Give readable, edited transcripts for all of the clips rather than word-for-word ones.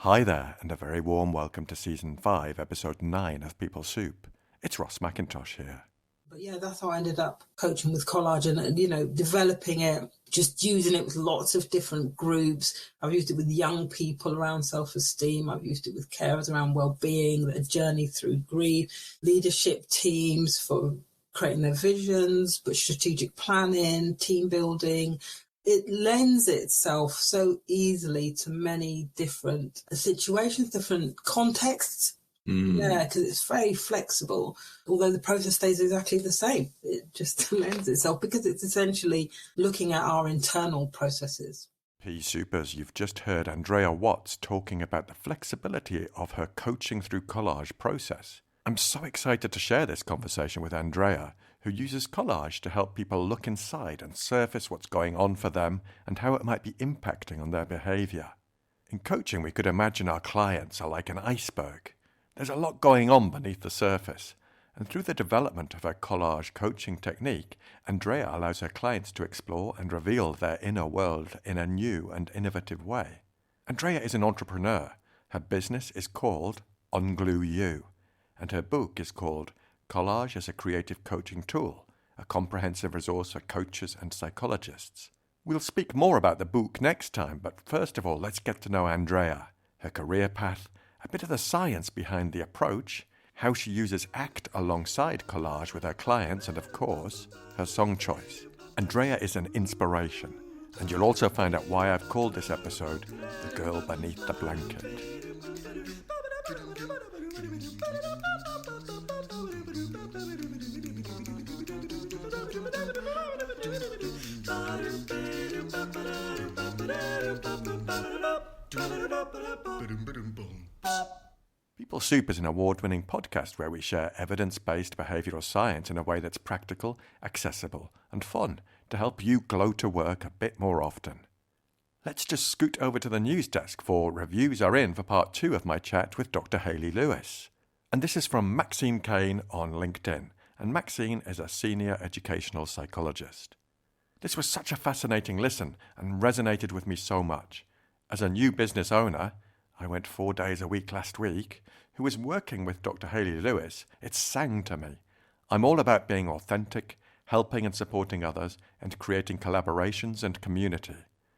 Hi there, and a very warm welcome to Season 5, Episode 9 of People Soup. It's Ross McIntosh here. But yeah, that's how I ended up coaching with collage and, developing it, just using it with lots of different groups. I've used it with young people around self-esteem. I've used it with carers around well-being, their journey through grief, leadership teams for creating their visions, but strategic planning, team building. It lends itself so easily to many different situations, different contexts. Yeah, because it's very flexible, although the process stays exactly the same. It just lends itself because it's essentially looking at our internal processes. Pea Soupers, you've just heard Andréa Watts talking about the flexibility of her coaching through collage process. I'm so excited to share this conversation with Andréa, who uses collage to help people look inside and surface what's going on for them and how it might be impacting on their behaviour. In coaching, we could imagine our clients are like an iceberg. There's a lot going on beneath the surface, and through the development of her collage coaching technique, Andréa allows her clients to explore and reveal their inner world in a new and innovative way. Andréa is an entrepreneur. Her business is called Unglue You, and her book is called Collage as a Creative Coaching Tool, a comprehensive resource for coaches and psychologists. We'll speak more about the book next time, but first of all, let's get to know Andréa, her career path, a bit of the science behind the approach, how she uses ACT alongside collage with her clients, and of course, her song choice. Andréa is an inspiration, and you'll also find out why I've called this episode The Girl Beneath the Blanket. People Soup is an award-winning podcast where we share evidence-based behavioural science in a way that's practical, accessible, and fun to help you glow to work a bit more often. Let's just scoot over to the news desk, for reviews are in for part 2 of my chat with Dr. Hayley Lewis. And this is from Maxine Kane on LinkedIn, and Maxine is a senior educational psychologist. This was such a fascinating listen and resonated with me so much. As a new business owner, I went 4 days a week last week, who was working with Dr. Hayley Lewis, it sang to me. I'm all about being authentic, helping and supporting others, and creating collaborations and community.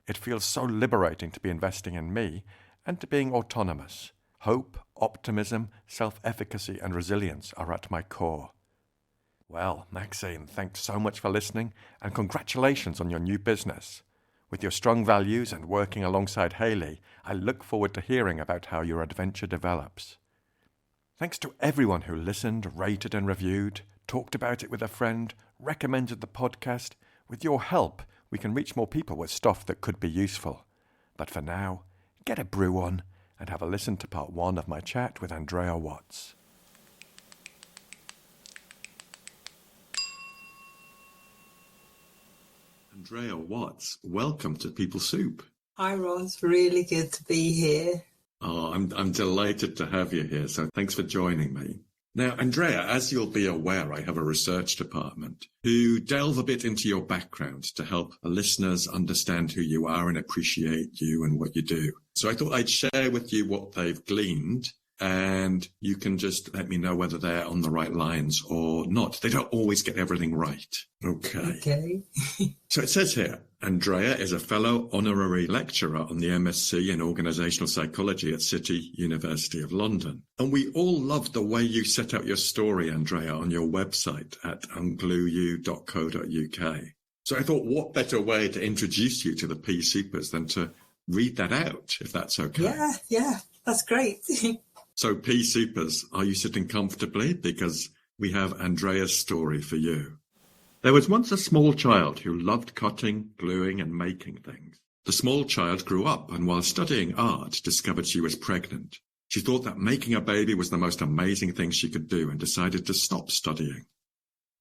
It feels so liberating to be investing in me and to being autonomous. Hope, optimism, self-efficacy and resilience are at my core. Well, Maxine, thanks so much for listening, and congratulations on your new business. With your strong values and working alongside Hayley, I look forward to hearing about how your adventure develops. Thanks to everyone who listened, rated and reviewed, talked about it with a friend, recommended the podcast. With your help, we can reach more people with stuff that could be useful. But for now, get a brew on and have a listen to part 1 of my chat with Andréa Watts. Andréa Watts, welcome to People Soup. Hi, Ross. Really good to be here. Oh, I'm delighted to have you here, so thanks for joining me. Now, Andréa, as you'll be aware, I have a research department who delve a bit into your background to help the listeners understand who you are and appreciate you and what you do. So I thought I'd share with you what they've gleaned, and you can just let me know whether they're on the right lines or not. They don't always get everything right. Okay. So it says here, Andréa is a fellow honorary lecturer on the MSc in Organisational Psychology at City University of London. And we all loved the way you set out your story, Andréa, on your website at unglueyou.co.uk. So I thought, what better way to introduce you to the Pea Soupers than to read that out, if that's okay? Yeah, that's great. So, Pea Soupers, are you sitting comfortably? Because we have Andréa's story for you. There was once a small child who loved cutting, gluing and making things. The small child grew up and while studying art discovered she was pregnant. She thought that making a baby was the most amazing thing she could do and decided to stop studying.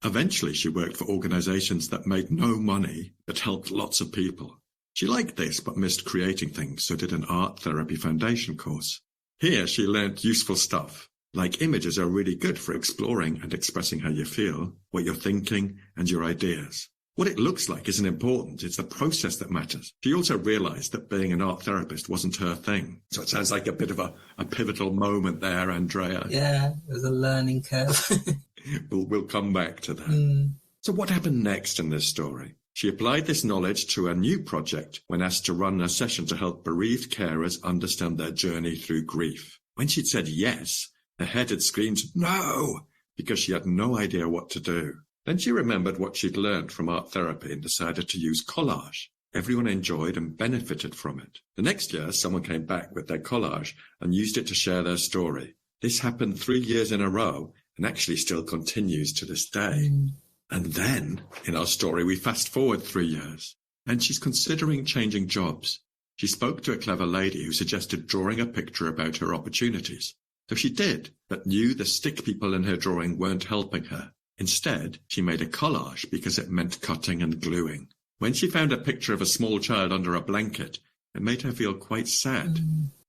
Eventually she worked for organisations that made no money but helped lots of people. She liked this but missed creating things, so did an art therapy foundation course. Here she learnt useful stuff, like images are really good for exploring and expressing how you feel, what you're thinking, and your ideas. What it looks like isn't important. It's the process that matters. She also realised that being an art therapist wasn't her thing. So it sounds like a bit of a pivotal moment there, Andréa. Yeah, there's a learning curve. We'll come back to that. So what happened next in this story? She applied this knowledge to a new project when asked to run a session to help bereaved carers understand their journey through grief. When she'd said yes, her head had screamed no, because she had no idea what to do. Then she remembered what she'd learned from art therapy and decided to use collage. Everyone enjoyed and benefited from it. The next year, someone came back with their collage and used it to share their story. This happened 3 years in a row and actually still continues to this day. And then, in our story, we fast forward 3 years, and she's considering changing jobs. She spoke to a clever lady who suggested drawing a picture about her opportunities. So she did, but knew the stick people in her drawing weren't helping her. Instead, she made a collage because it meant cutting and gluing. When she found a picture of a small child under a blanket, it made her feel quite sad.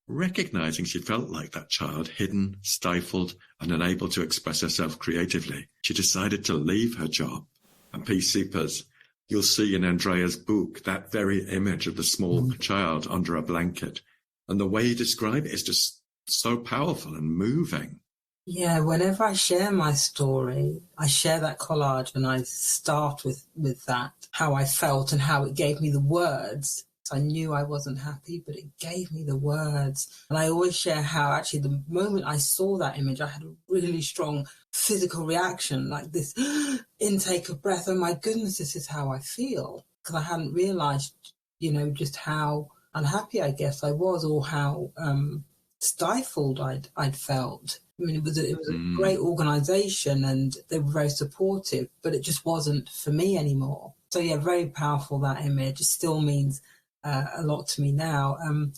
Recognizing she felt like that child, hidden, stifled, and unable to express herself creatively, she decided to leave her job. And Peace Seepers, you'll see in Andrea's book that very image of the small child under a blanket. And the way you describe it is just so powerful and moving. Yeah, whenever I share my story, I share that collage and I start with that, how I felt and how it gave me the words. I knew I wasn't happy, but it gave me the words. And I always share how actually the moment I saw that image, I had a really strong physical reaction, like this intake of breath. Oh my goodness, this is how I feel. Because I hadn't realised, just how unhappy I guess I was, or how stifled I'd felt. I mean, it was a great organisation and they were very supportive, but it just wasn't for me anymore. So yeah, very powerful, that image. It still means a lot to me now. And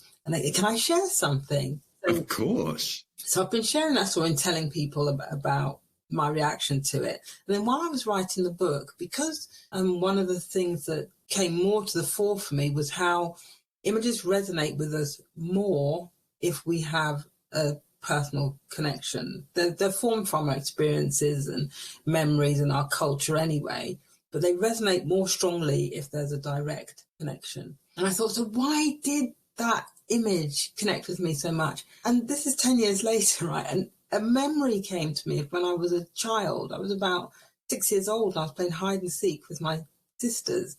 can I share something? So, of course. So I've been sharing that story and telling people about my reaction to it. And then while I was writing the book, because one of the things that came more to the fore for me was how images resonate with us more if we have a personal connection. They're formed from our experiences and memories and our culture anyway, but they resonate more strongly if there's a direct connection. And I thought, so why did that image connect with me so much? And this is 10 years later, right? And a memory came to me of when I was a child. I was about 6 years old and I was playing hide and seek with my sisters.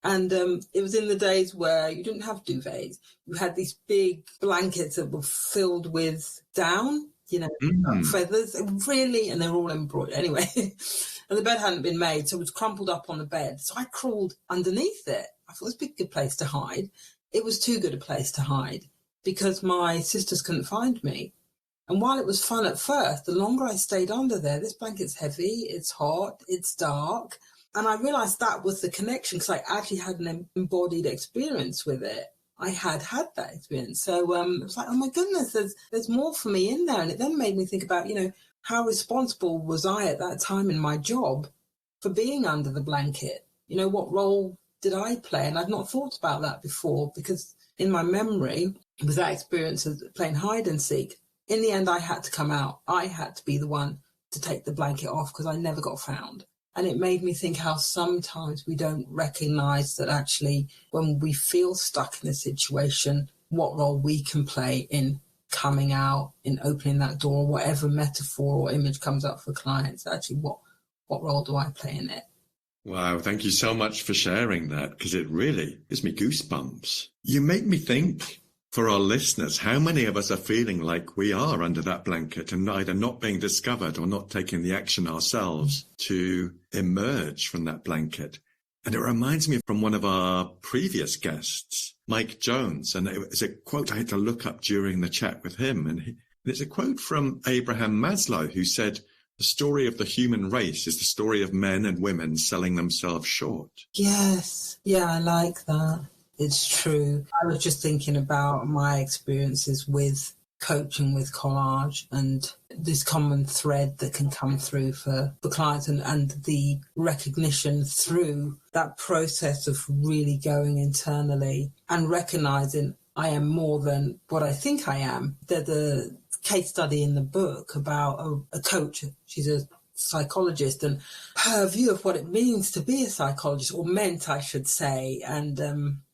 And it was in the days where you didn't have duvets. You had these big blankets that were filled with down, feathers, really, and they were all embroidered anyway. And the bed hadn't been made, so it was crumpled up on the bed. So I crawled underneath it. I thought it was a good place to hide. It was too good a place to hide because my sisters couldn't find me. And while it was fun at first, the longer I stayed under there, this blanket's heavy, it's hot, it's dark. And I realised that was the connection because I actually had an embodied experience with it. I had that experience. So it was like, oh my goodness, there's more for me in there. And it then made me think about, how responsible was I at that time in my job for being under the blanket? What role did I play? And I'd not thought about that before because in my memory, with that experience of playing hide and seek, in the end, I had to come out. I had to be the one to take the blanket off because I never got found. And it made me think how sometimes we don't recognise that actually when we feel stuck in a situation, what role we can play in coming out, in opening that door, whatever metaphor or image comes up for clients. Actually, what role do I play in it? Wow, thank you so much for sharing that because it really gives me goosebumps. You make me think, for our listeners, how many of us are feeling like we are under that blanket and either not being discovered or not taking the action ourselves to emerge from that blanket. And it reminds me from one of our previous guests, Mike Jones, and it's a quote I had to look up during the chat with him. And it's a quote from Abraham Maslow, who said, "The story of the human race is the story of men and women selling themselves short." Yes. Yeah, I like that. It's true. I was just thinking about my experiences with coaching with collage and this common thread that can come through for clients and the recognition through that process of really going internally and recognizing I am more than what I think I am. There's a case study in the book about a coach. She's a psychologist and her view of what it means to be a psychologist, or meant, I should say. And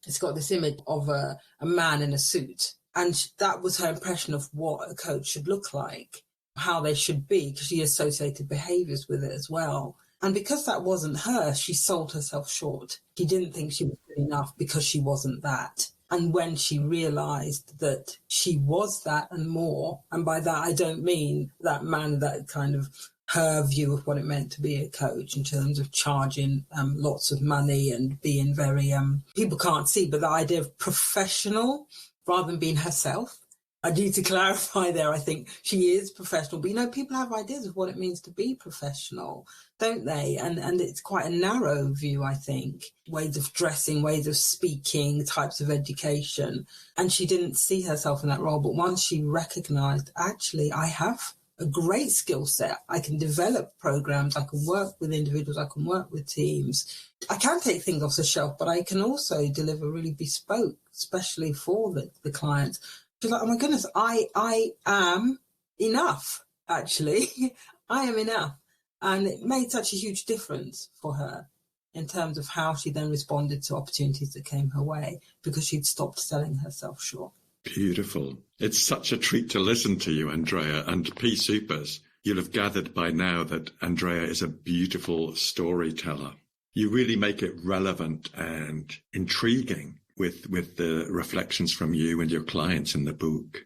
it's got this image of a man in a suit. And that was her impression of what a coach should look like, how they should be, because she associated behaviours with it as well. And because that wasn't her, she sold herself short. She didn't think she was good enough because she wasn't that. And when she realised that she was that and more, and by that I don't mean that man, that kind of her view of what it meant to be a coach in terms of charging lots of money and being very, people can't see, but the idea of professional rather than being herself. I need to clarify there. I think she is professional, but people have ideas of what it means to be professional, don't they? And it's quite a narrow view, I think. Ways of dressing, ways of speaking, types of education. And she didn't see herself in that role. But once she recognised, actually, I have a great skill set. I can develop programs. I can work with individuals. I can work with teams. I can take things off the shelf, but I can also deliver really bespoke, especially for the clients. She's like, oh my goodness, I am enough, actually. I am enough. And it made such a huge difference for her in terms of how she then responded to opportunities that came her way, because she'd stopped selling herself short. Beautiful. It's such a treat to listen to you, Andrea, and P Supers. You'll have gathered by now that Andrea is a beautiful storyteller. You really make it relevant and intriguing with the reflections from you and your clients in the book.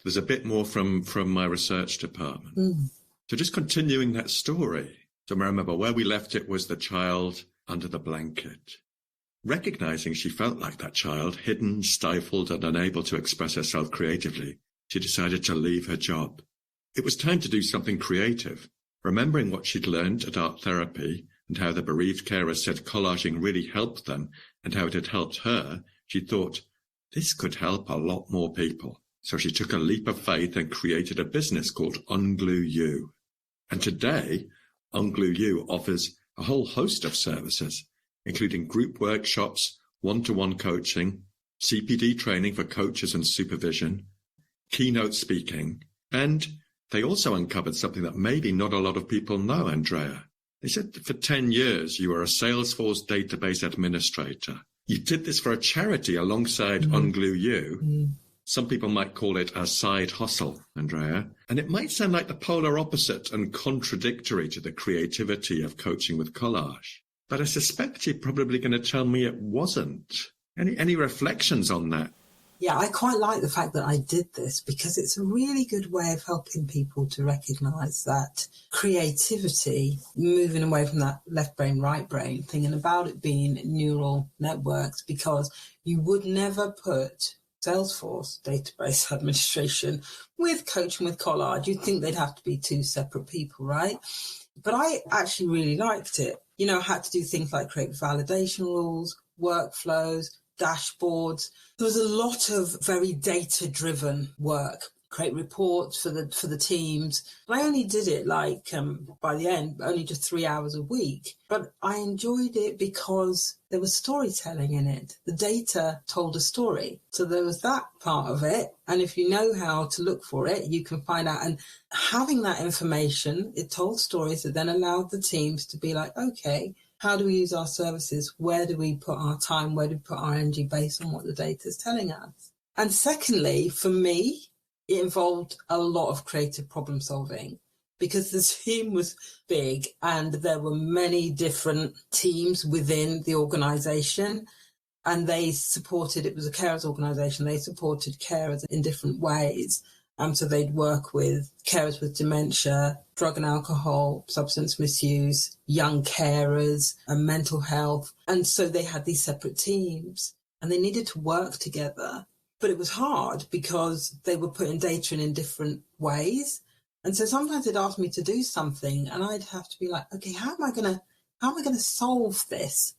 There's a bit more from my research department. So just continuing that story. So I remember where we left it was the child under the blanket. Recognizing she felt like that child, hidden, stifled, and unable to express herself creatively, she decided to leave her job. It was time to do something creative. Remembering what she'd learned at art therapy and how the bereaved carers said collaging really helped them and how it had helped her, she thought, this could help a lot more people. So she took a leap of faith and created a business called Unglue You. And today, Unglue You offers a whole host of services, including group workshops, one-to-one coaching, CPD training for coaches and supervision, keynote speaking, and they also uncovered something that maybe not a lot of people know, Andrea. They said that for 10 years you were a Salesforce database administrator. You did this for a charity alongside Unglue You. Some people might call it a side hustle, Andrea, and it might sound like the polar opposite and contradictory to the creativity of coaching with collage. But I suspect you're probably going to tell me it wasn't. Any reflections on that? Yeah, I quite like the fact that I did this, because it's a really good way of helping people to recognise that creativity, moving away from that left brain, right brain thing, and about it being neural networks, because you would never put Salesforce database administration with coaching with collage. You'd think they'd have to be two separate people, right? But I actually really liked it. I had to do things like create validation rules, workflows, dashboards. There was a lot of very data-driven work, create reports for the teams. And I only did it by the end, only just 3 hours a week. But I enjoyed it because there was storytelling in it. The data told a story. So there was that part of it. And if you know how to look for it, you can find out. And having that information, it told stories that then allowed the teams to be like, okay, how do we use our services? Where do we put our time? Where do we put our energy based on what the data is telling us? And secondly, for me, it involved a lot of creative problem solving, because the team was big and there were many different teams within the organisation, and they supported, it was a carers organisation, they supported carers in different ways. So they'd work with carers with dementia, drug and alcohol, substance misuse, young carers, and mental health. And so they had these separate teams and they needed to work together. But it was hard because they were putting data in different ways. And so sometimes they'd ask me to do something and I'd have to be like, okay, how am I going to solve this?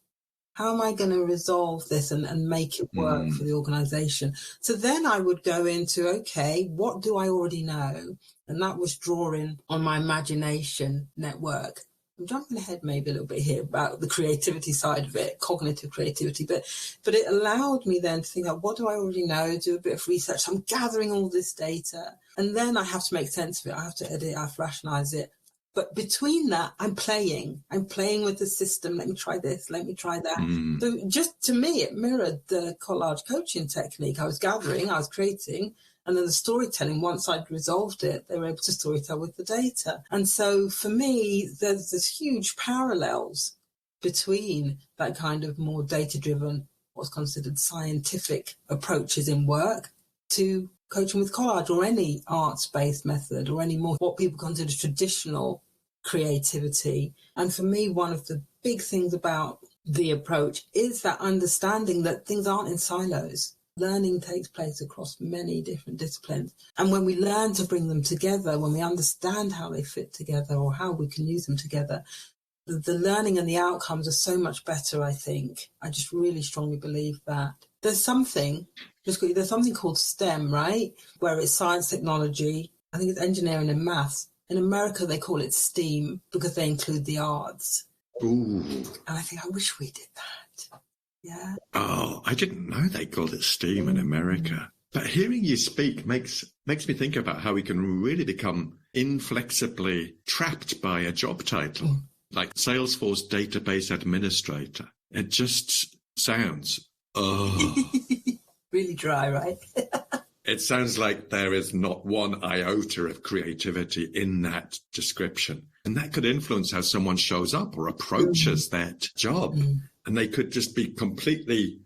How am I going to resolve this and make it work for the organisation? So then I would go into, okay, what do I already know? And that was drawing on my imagination network. I'm jumping ahead maybe a little bit here about the creativity side of it, cognitive creativity, but it allowed me then to think, like, what do I already know? Do a bit of research. So I'm gathering all this data and then I have to make sense of it. I have to edit it, I have to rationalise it. But between that, I'm playing with the system. Let me try this. Let me try that. So just to me, it mirrored the collage coaching technique. I was gathering, I was creating, and then the storytelling, once I'd resolved it, they were able to storytell with the data. And so for me, there's huge parallels between that kind of more data-driven, what's considered scientific approaches in work, to coaching with collage or any arts-based method or any more what people consider traditional creativity. And for me, one of the big things about the approach is that understanding that things aren't in silos. Learning takes place across many different disciplines. And when we learn to bring them together, when we understand how they fit together or how we can use them together, the learning and the outcomes are so much better, I think. I just really strongly believe that. There's something called STEM, right? Where it's science, technology, I think it's engineering and maths. In America, they call it STEAM because they include the arts. Ooh. And I think I wish we did that. Yeah. Oh, I didn't know they called it STEAM in America. But hearing you speak makes me think about how we can really become inflexibly trapped by a job title, like Salesforce Database Administrator. It just sounds, really dry, right? It sounds like there is not one iota of creativity in that description. And that could influence how someone shows up or approaches that job. And they could just be completely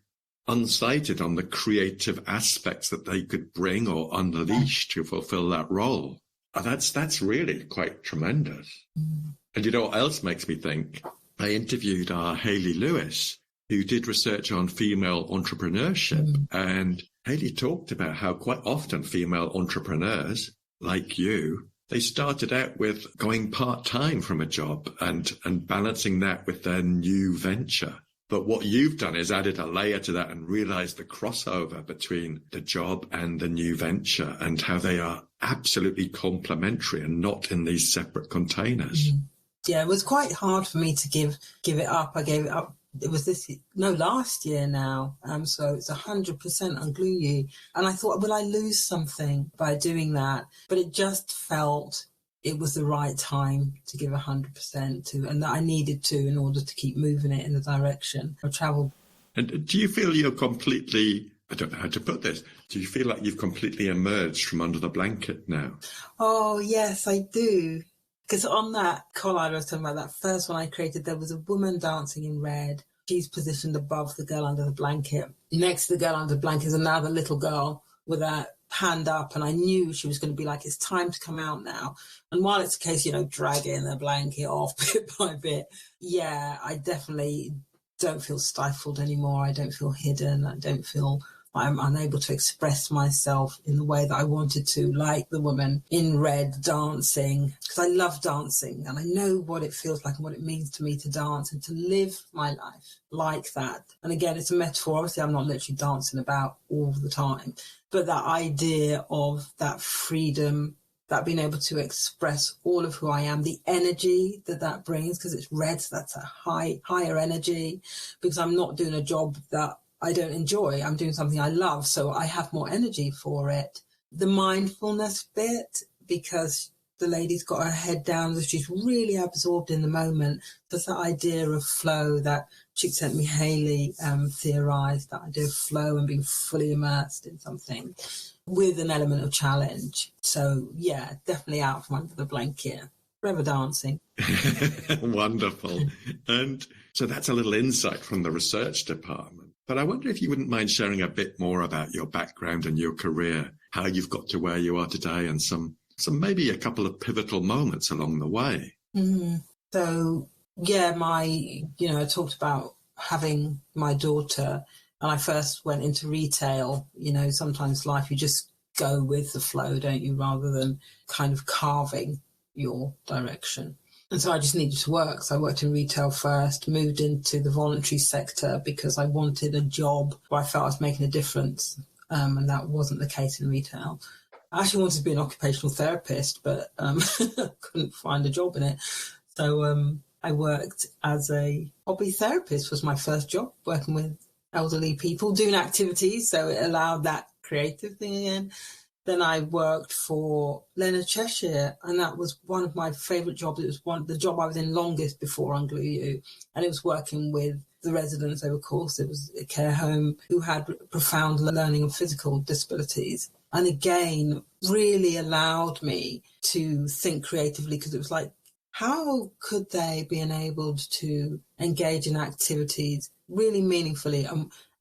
unsighted on the creative aspects that they could bring or unleash to fulfill that role. That's really quite tremendous. And you know what else makes me think? I interviewed Hayley Lewis, who did research on female entrepreneurship. And Hayley talked about how quite often female entrepreneurs, like you, they started out with going part-time from a job and balancing that with their new venture. But what you've done is added a layer to that and realized the crossover between the job and the new venture and how they are absolutely complementary and not in these separate containers. Yeah, it was quite hard for me to give it up. I gave it up. It was last year now. So it's 100% on Glue You. And I thought, will I lose something by doing that? But it just felt it was the right time to give 100% to, and that I needed to in order to keep moving it in the direction of travel. And do you feel you're completely, I don't know how to put this, do you feel like you've completely emerged from under the blanket now? Oh, yes, I do. Because on that collage I was talking about, that first one I created, there was a woman dancing in red. She's positioned above the girl under the blanket. Next to the girl under the blanket is another little girl with a hand up, and I knew she was going to be like, it's time to come out now. And while it's a case, dragging the blanket off bit by bit, yeah, I definitely don't feel stifled anymore. I don't feel hidden. I don't feel I'm unable to express myself in the way that I wanted to, like the woman in red dancing, because I love dancing and I know what it feels like and what it means to me to dance and to live my life like that. And again, it's a metaphor. Obviously, I'm not literally dancing about all the time, but that idea of that freedom, that being able to express all of who I am, the energy that brings, because it's red, so that's a higher energy, because I'm not doing a job that I don't enjoy. I'm doing something I love, so I have more energy for it. The mindfulness bit, because the lady's got her head down, so she's really absorbed in the moment. There's that idea of flow that she sent me, Hayley, theorised, that idea of flow and being fully immersed in something with an element of challenge. So, yeah, definitely out from under the blanket. Forever dancing. Wonderful. And so that's a little insight from the research department. But I wonder if you wouldn't mind sharing a bit more about your background and your career, how you've got to where you are today, and some maybe a couple of pivotal moments along the way. So, yeah, I talked about having my daughter, and I first went into retail. Sometimes life, you just go with the flow, don't you, rather than kind of carving your direction. And so I just needed to work. So I worked in retail first, moved into the voluntary sector because I wanted a job where I felt I was making a difference. And that wasn't the case in retail. I actually wanted to be an occupational therapist, but couldn't find a job in it. So I worked as a hobby therapist, was my first job, working with elderly people, doing activities. So it allowed that creative thing again. Then I worked for Leonard Cheshire, and that was one of my favourite jobs. It was the job I was in longest before Unglue You, and it was working with the residents. They were, of course, it was a care home who had profound learning and physical disabilities. And again, really allowed me to think creatively, because it was like, how could they be enabled to engage in activities really meaningfully,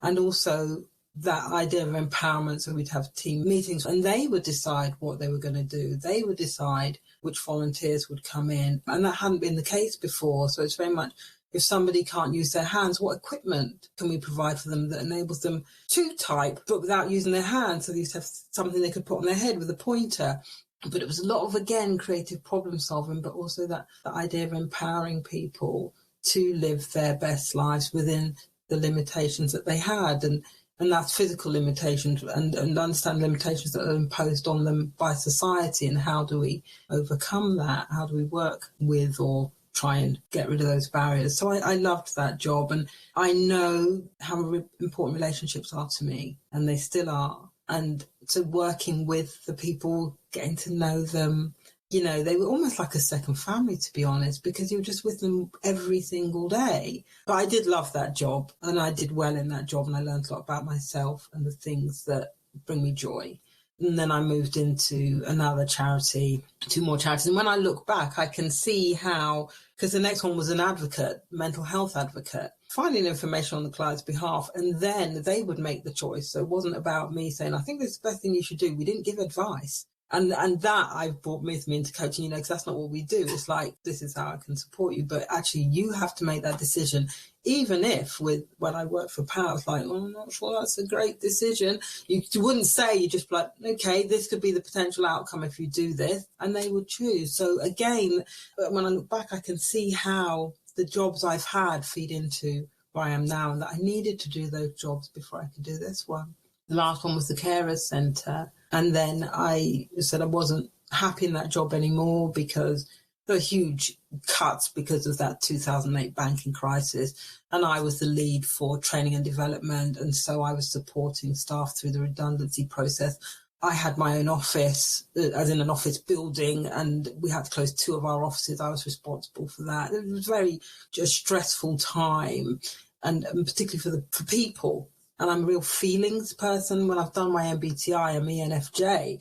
and also that idea of empowerment? So we'd have team meetings and they would decide what they were going to do. They would decide which volunteers would come in. And that hadn't been the case before. So it's very much, if somebody can't use their hands, what equipment can we provide for them that enables them to type, but without using their hands? So they used to have something they could put on their head with a pointer. But it was a lot of, again, creative problem solving, but also that idea of empowering people to live their best lives within the limitations that they had. And that's physical limitations, and understand limitations that are imposed on them by society, and how do we overcome that? How do we work with or try and get rid of those barriers? So I loved that job, and I know how important relationships are to me, and they still are. And so working with the people, getting to know them, you know, they were almost like a second family, to be honest, because you were just with them every single day. But I did love that job, and I did well in that job, and I learned a lot about myself and the things that bring me joy. And then I moved into another charity, 2 more charities. And when I look back, I can see how, because the next one was an advocate, mental health advocate, finding information on the client's behalf, and then they would make the choice. So it wasn't about me saying, I think this is the best thing you should do. We didn't give advice. And that I've brought with me into coaching, you know, because that's not what we do. It's like, this is how I can support you. But actually, you have to make that decision. Even if when I worked for Power, it's like, well, I'm not sure that's a great decision. You wouldn't say, you just like, okay, this could be the potential outcome if you do this. And they would choose. So again, when I look back, I can see how the jobs I've had feed into where I am now, and that I needed to do those jobs before I could do this one. The last one was the Carers Centre. And then I said I wasn't happy in that job anymore because there were huge cuts because of that 2008 banking crisis. And I was the lead for training and development. And so I was supporting staff through the redundancy process. I had my own office, as in an office building, and we had to close 2 of our offices. I was responsible for that. It was very just stressful time, and particularly for people. And I'm a real feelings person. When I've done my MBTI, I'm ENFJ.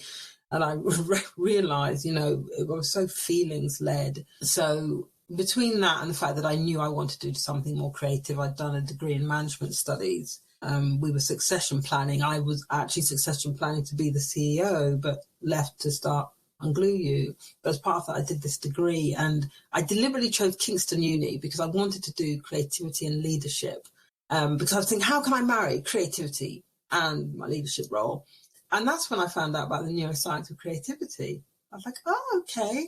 And I realised, you know, it was so feelings-led. So between that and the fact that I knew I wanted to do something more creative, I'd done a degree in management studies. We were succession planning. I was actually succession planning to be the CEO, but left to start Unglue You. But as part of that, I did this degree. And I deliberately chose Kingston Uni because I wanted to do creativity and leadership. Because I was thinking, how can I marry creativity and my leadership role? And that's when I found out about the neuroscience of creativity. I was like, oh, okay.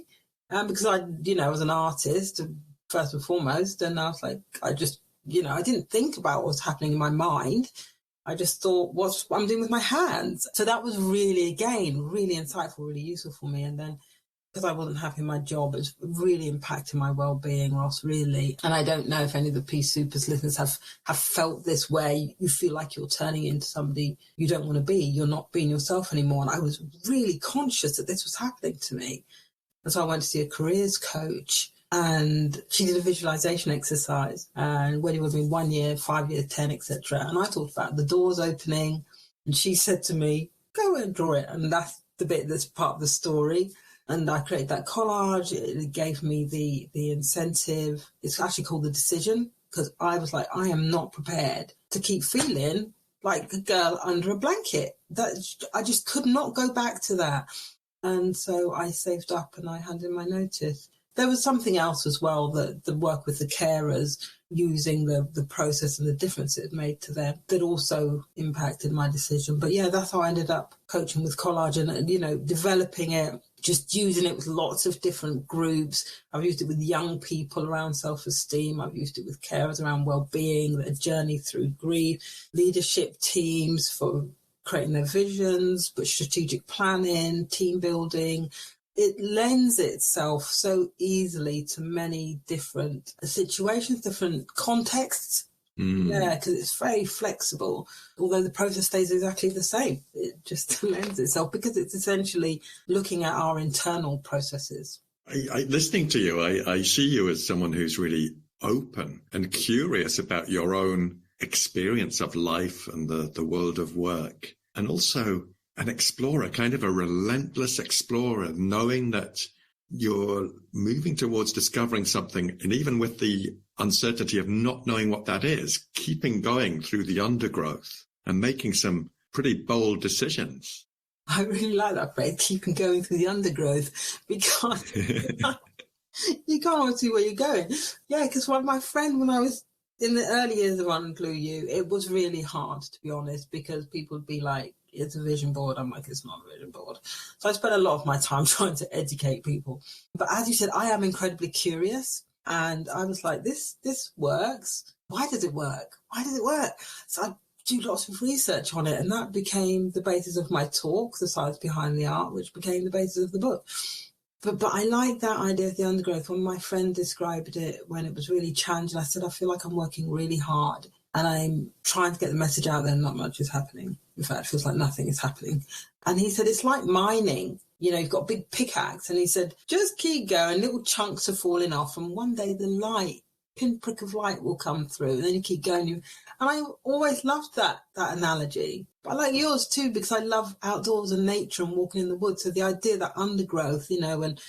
Because I was an artist first and foremost. And I was like, I didn't think about what was happening in my mind. I just thought, what I'm doing with my hands. So that was really, again, really insightful, really useful for me. And then because I wasn't happy in my job, it's really impacted my well-being, Ross, really. And I don't know if any of the Peace Supers listeners have felt this way. You feel like you're turning into somebody you don't want to be. You're not being yourself anymore. And I was really conscious that this was happening to me. And so I went to see a careers coach, and she did a visualization exercise. And when it was in 1 year, 5 years, 10, etc. And I thought about the doors opening. And she said to me, go and draw it. And that's the bit that's part of the story. And I created that collage. It gave me the incentive. It's actually called the decision, because I was like, I am not prepared to keep feeling like a girl under a blanket. I just could not go back to that. And so I saved up and I handed in my notice. There was something else as well, the work with the carers, using the process and the difference it made to them, that also impacted my decision. But yeah, that's how I ended up coaching with collage and, you know, developing it, just using it with lots of different groups. I've used it with young people around self-esteem. I've used it with carers around well-being, their journey through grief, leadership teams for creating their visions, but strategic planning, team building. It lends itself so easily to many different situations, different contexts. Yeah, because it's very flexible, although the process stays exactly the same. It just lends itself because it's essentially looking at our internal processes. Listening to you, I see you as someone who's really open and curious about your own experience of life and the world of work, and also an explorer, kind of a relentless explorer, knowing that you're moving towards discovering something, and even with the uncertainty of not knowing what that is, keeping going through the undergrowth and making some pretty bold decisions. I really like that phrase, keeping going through the undergrowth, because you can't always see where you're going. Yeah, because my friend, when I was in the early years of Unglue You, it was really hard, to be honest, because people would be like, it's a vision board. I'm like, it's not a vision board. So I spent a lot of my time trying to educate people. But as you said, I am incredibly curious. And I was like, this works. Why does it work? Why does it work? So I do lots of research on it. And that became the basis of my talk, The Science Behind the Art, which became the basis of the book. But I like that idea of the undergrowth. When my friend described it when it was really challenging, I said, I feel like I'm working really hard and I'm trying to get the message out there and not much is happening. In fact, it feels like nothing is happening. And he said, it's like mining. You know, you've got a big pickaxe. And he said, just keep going. Little chunks are falling off. And one day the pinprick of light will come through. And then you keep going. And I always loved that analogy. But I like yours too, because I love outdoors and nature and walking in the woods. So the idea that undergrowth, you know, and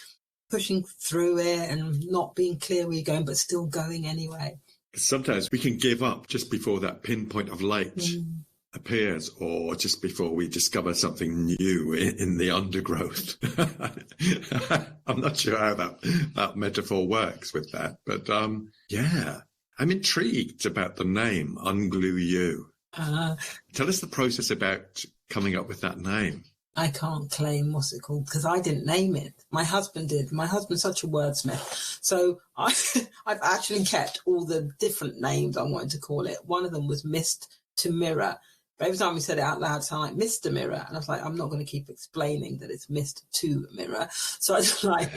pushing through it and not being clear where you're going, but still going anyway. Sometimes we can give up just before that pinpoint of light appears, or just before we discover something new in the undergrowth. I'm not sure how that metaphor works with that, but yeah, I'm intrigued about the name Unglue You. Tell us the process about coming up with that name. I can't claim what's it called because I didn't name it. My husband did. My husband's such a wordsmith. So I've actually kept all the different names I wanted to call it. One of them was Mist to Mirror. But every time we said it out loud, it sounded like Mr. Mirror. And I was like, I'm not going to keep explaining that it's Mist to Mirror. So I was like,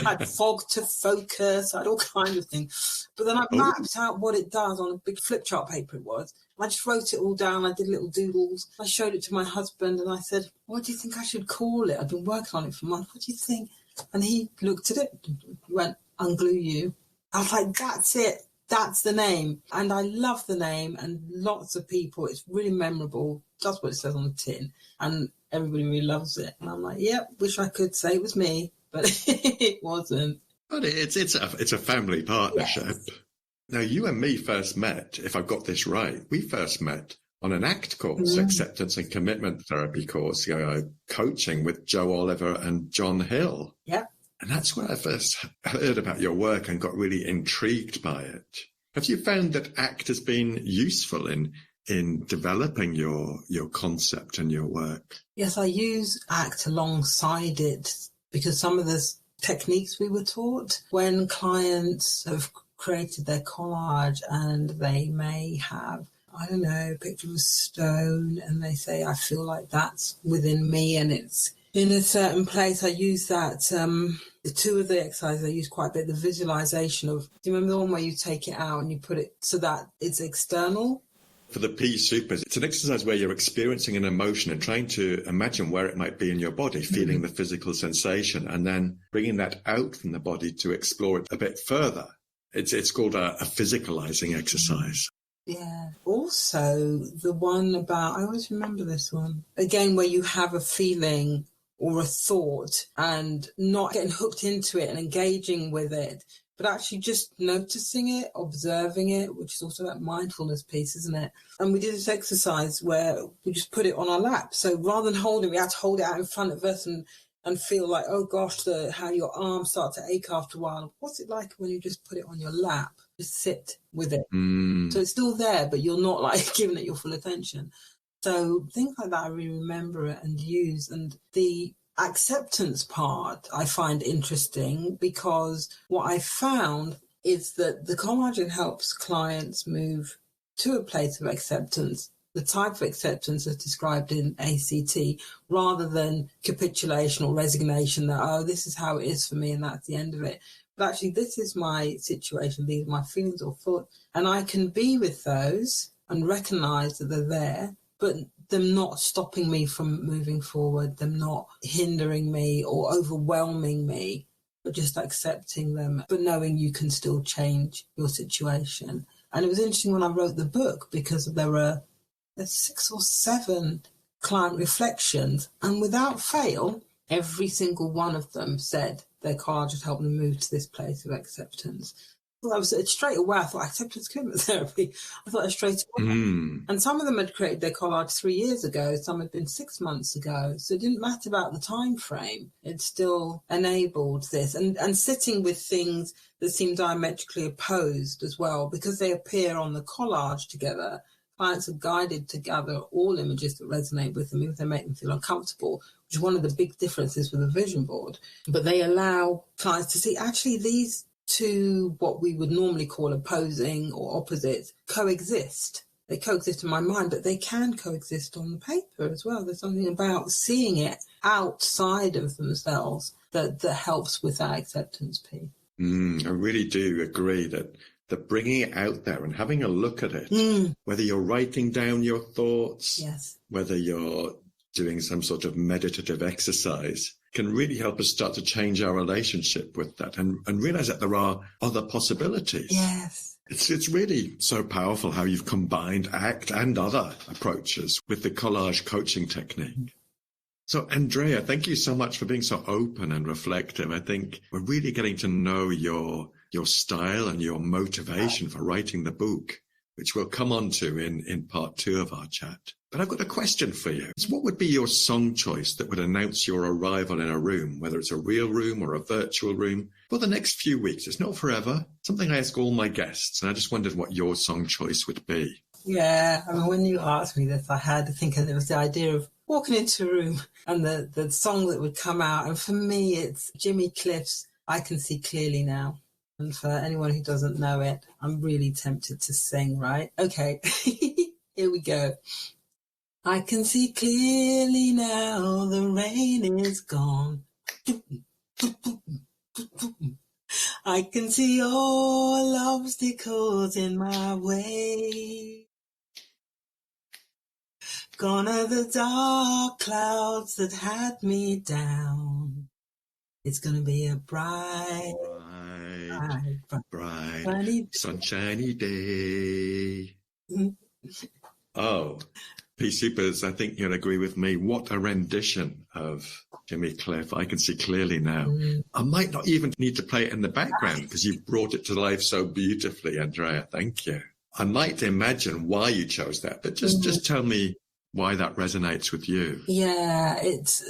I had fog to focus. I had all kinds of things. But then I mapped out what it does on a big flip chart paper it was. I just wrote it all down. I did little doodles. I showed it to my husband and I said, what do you think I should call it? I've been working on it for months. What do you think? And he looked at it. He went, Unglue You. I was like, that's it. That's the name. And I love the name and lots of people. It's really memorable. That's what it says on the tin. And everybody really loves it. And I'm like, yep, wish I could say it was me, but it wasn't. But it's a family partnership. Yes. Now, you and me first met, if I've got this right, we first met on an ACT course, Acceptance and Commitment Therapy course, coaching with Joe Oliver and John Hill. Yeah. And that's where I first heard about your work and got really intrigued by it. Have you found that ACT has been useful in developing your concept and your work? Yes, I use ACT alongside it because some of the techniques we were taught when clients have created their collage and they may have, I don't know, a picture of a stone and they say, I feel like that's within me and it's in a certain place. I use that, the two of the exercises I use quite a bit, the visualization of, do you remember the one where you take it out and you put it so that it's external? For the P Supers, it's an exercise where you're experiencing an emotion and trying to imagine where it might be in your body, feeling the physical sensation, and then bringing that out from the body to explore it a bit further. It's called a physicalizing exercise. Yeah. Also, the one about, I always remember this one, again, where you have a feeling or a thought and not getting hooked into it and engaging with it, but actually just noticing it, observing it, which is also that mindfulness piece, isn't it? And we did this exercise where we just put it on our lap. So rather than holding it, we had to hold it out in front of us and feel like, oh gosh, how your arms start to ache after a while. What's it like when you just put it on your lap? Just sit with it. So it's still there, but you're not like giving it your full attention. So things like that I really remember it and use. And the acceptance part I find interesting because what I found is that the collaging helps clients move to a place of acceptance, the type of acceptance that's described in ACT, rather than capitulation or resignation that, oh, this is how it is for me and that's the end of it. But actually, this is my situation, these are my feelings or thoughts. And I can be with those and recognise that they're there, but them not stopping me from moving forward, them not hindering me or overwhelming me, but just accepting them, but knowing you can still change your situation. And it was interesting when I wrote the book, because there's 6 or 7 client reflections, and without fail, every single one of them said their collage had helped them move to this place of acceptance. Well, I was straight away, I thought acceptance commitment therapy. I thought it straight away. And some of them had created their collage 3 years ago, some had been 6 months ago. So it didn't matter about the time frame. It still enabled this. And sitting with things that seem diametrically opposed as well, because they appear on the collage together. Clients are guided to gather all images that resonate with them, even if they make them feel uncomfortable, which is one of the big differences with a vision board. But they allow clients to see, actually, these two, what we would normally call opposing or opposites, coexist. They coexist in my mind, but they can coexist on the paper as well. There's something about seeing it outside of themselves that helps with that acceptance piece. I really do agree that bringing it out there and having a look at it, whether you're writing down your thoughts, yes, whether you're doing some sort of meditative exercise, can really help us start to change our relationship with that and realize that there are other possibilities. Yes. It's really so powerful how you've combined ACT and other approaches with the collage coaching technique. So, Andréa, thank you so much for being so open and reflective. I think we're really getting to know your style and your motivation for writing the book, which we'll come on to in part 2 of our chat. But I've got a question for you. What would be your song choice that would announce your arrival in a room, whether it's a real room or a virtual room, for the next few weeks? It's not forever. Something I ask all my guests, and I just wondered what your song choice would be. Yeah, I mean, when you asked me this, I had to think, and it was the idea of walking into a room and the song that would come out. And for me, it's Jimmy Cliff's I Can See Clearly Now. And for anyone who doesn't know it, I'm really tempted to sing, right? Okay, here we go. I can see clearly now, the rain is gone. I can see all obstacles in my way. Gone are the dark clouds that had me down. It's going to be a bright, sunshiny day. Oh, P. Supers, I think you'll agree with me. What a rendition of Jimmy Cliff. I Can See Clearly Now. I might not even need to play it in the background because you've brought it to life so beautifully, Andréa. Thank you. I might imagine why you chose that, but just tell me why that resonates with you. Yeah,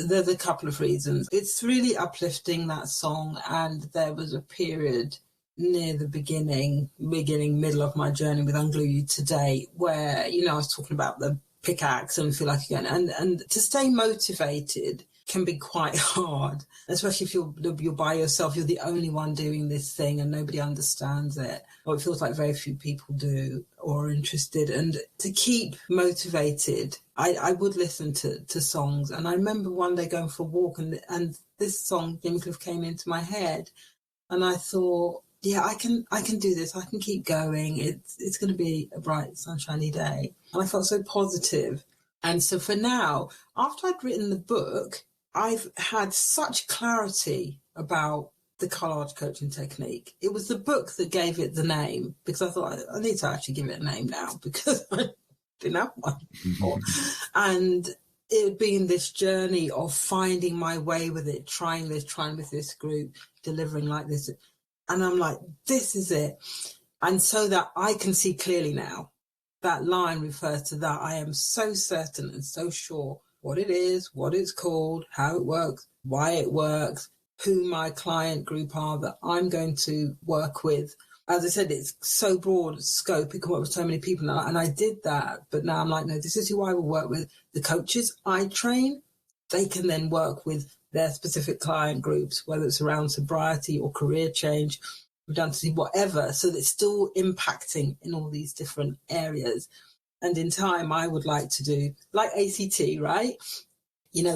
there's a couple of reasons. It's really uplifting, that song, and there was a period near the beginning, middle of my journey with Unglue You Today, where, I was talking about the pickaxe and feel like again, and to stay motivated can be quite hard, especially if you're by yourself, you're the only one doing this thing and nobody understands it, or it feels like very few people do or are interested. And to keep motivated, I would listen to songs. And I remember one day going for a walk and this song, Jimmy Cliff, came into my head, and I thought, yeah, I can do this. I can keep going. It's going to be a bright, sunshiny day. And I felt so positive. And so for now, after I'd written the book, I've had such clarity about the collage coaching technique. It was the book that gave it the name, because I thought I need to actually give it a name now because I didn't have one before. And it had been this journey of finding my way with it, trying with this group, delivering like this. And I'm like, this is it. And so that I can see clearly now, that line refers to that. I am so certain and so sure what it is, what it's called, how it works, why it works, who my client group are that I'm going to work with. As I said, it's so broad scope. It can work with so many people now. And I did that. But now I'm like, no, this is who I will work with. The coaches I train, they can then work with their specific client groups, whether it's around sobriety or career change, redundancy, whatever. So that it's still impacting in all these different areas. And in time, I would like to do, like ACT, right?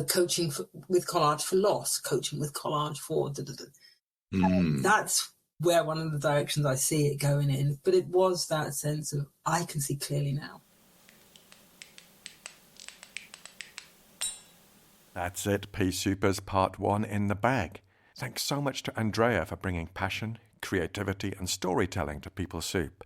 Coaching with collage for loss, coaching with collage for... That's where one of the directions I see it going in. But it was that sense of, I can see clearly now. That's it, Pea Supers Part 1 in the bag. Thanks so much to Andréa for bringing passion, creativity and storytelling to People Soup.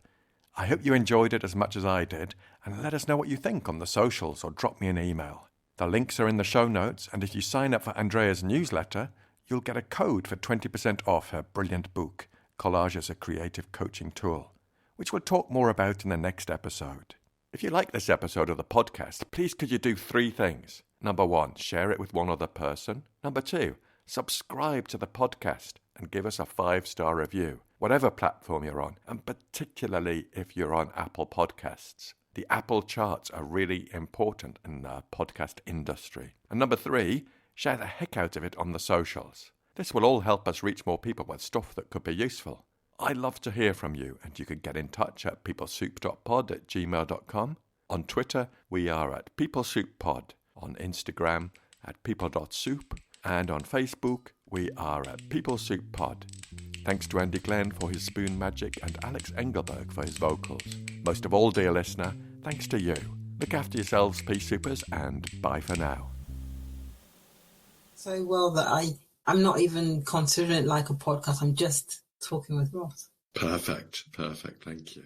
I hope you enjoyed it as much as I did, and let us know what you think on the socials or drop me an email. The links are in the show notes, and if you sign up for Andréa's newsletter, you'll get a code for 20% off her brilliant book, Collage as a Creative Coaching Tool, which we'll talk more about in the next episode. If you like this episode of the podcast, please could you do 3 things? Number 1, share it with one other person. Number 2, subscribe to the podcast and give us a 5-star review, whatever platform you're on, and particularly if you're on Apple Podcasts. The Apple charts are really important in the podcast industry. And number 3, share the heck out of it on the socials. This will all help us reach more people with stuff that could be useful. I love to hear from you, and you can get in touch at peoplesoup.pod@gmail.com. On Twitter, we are at peoplesouppod. On Instagram, at people.soup. And on Facebook, we are at peoplesouppod. Thanks to Andy Glenn for his spoon magic and Alex Engelberg for his vocals. Most of all, dear listener, thanks to you. Look after yourselves, Pea Supers, and bye for now. So well that I'm not even considering it like a podcast. I'm just talking with Ross. Perfect. Thank you.